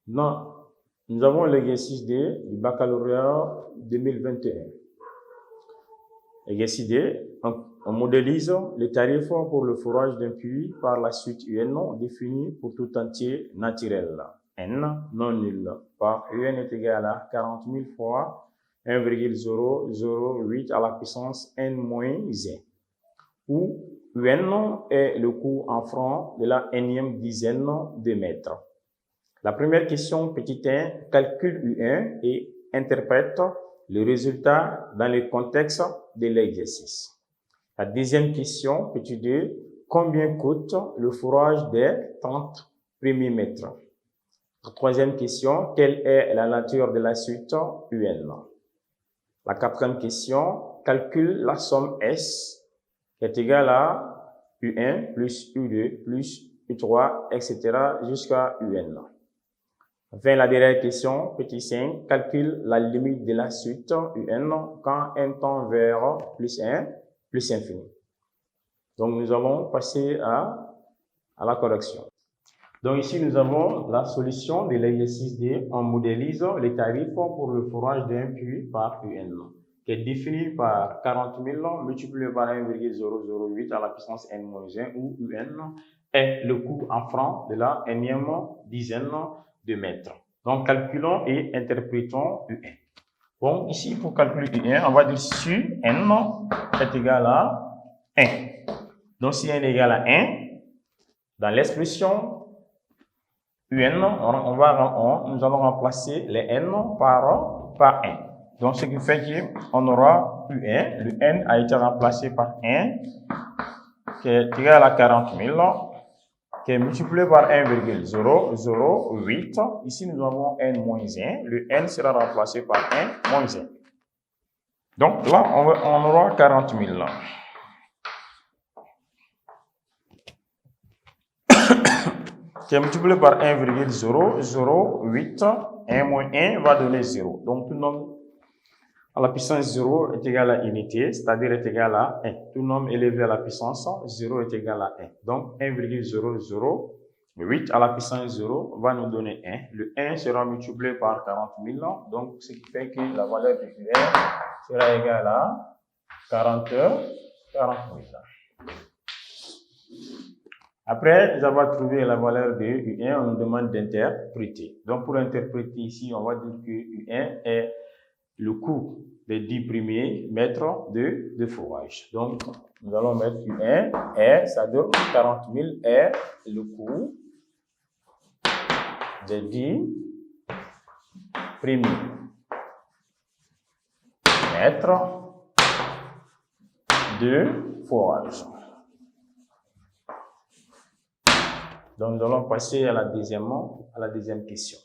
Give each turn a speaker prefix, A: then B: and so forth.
A: Non, nous avons l'exercice D du baccalauréat 2021. Exercice D, on modélise les tarifs pour le forage d'un puits par la suite UN définie pour tout entier naturel. N non nul par UN est égal à 40 000 fois 1,008 à la puissance n-1, où UN est le coût en francs de la énième dizaine de mètres. La première question, petit 1, calcule U1 et interprète le résultat dans le contexte de l'exercice. La deuxième question, petit 2, combien coûte le forage des 30 premiers mètres? La troisième question, quelle est la nature de la suite UN? La quatrième question, calcule la somme S qui est égale à U1 plus U2 plus U3, etc. jusqu'à UN. Enfin, la dernière question, petit 5, calcule la limite de la suite UN quand n tend vers plus 1 plus infini. Donc, nous allons passer à la correction. Donc, ici, nous avons la solution de l'exercice D. On modélise les tarifs pour le forage d'un puits par UN, qui est défini par 40 000 multiplié par 1,008 à la puissance n-1, où UN est le coût en francs de la énième dizaine de mètres. Donc, calculons et interprétons UN. Bon, ici, pour calculer UN, on va dire si N est égal à 1. Donc, si N est égal à 1, dans l'expression UN, nous allons remplacer les N par 1. Donc, ce qui fait qu'on aura UN. Le N a été remplacé par 1, qui est égal à 40 000. Qui est multiplié par 1,008. Ici, nous avons n-1. Le n sera remplacé par 1-1. Donc là, on aura 40 000. Qui est multiplié par 1,008. 1-1 va donner 0. Donc, tout nombre à la puissance 0 est égal à unité, c'est-à-dire est égal à 1. Tout nombre élevé à la puissance 0 est égal à 1. Donc, 1,008 à la puissance 0 va nous donner 1. Le 1 sera multiplié par 40 000. Donc, ce qui fait que la valeur de UN sera égale à 40 000. Après avoir trouvé la valeur de U1, on nous demande d'interpréter. Donc, pour interpréter ici, on va dire que U1 est le coût des 10 premiers mètres de forage. Donc, nous allons mettre U1, R, ça donne 40 000, R, le coût des 10 premiers mètres de forage. Donc, nous allons passer à la deuxième question.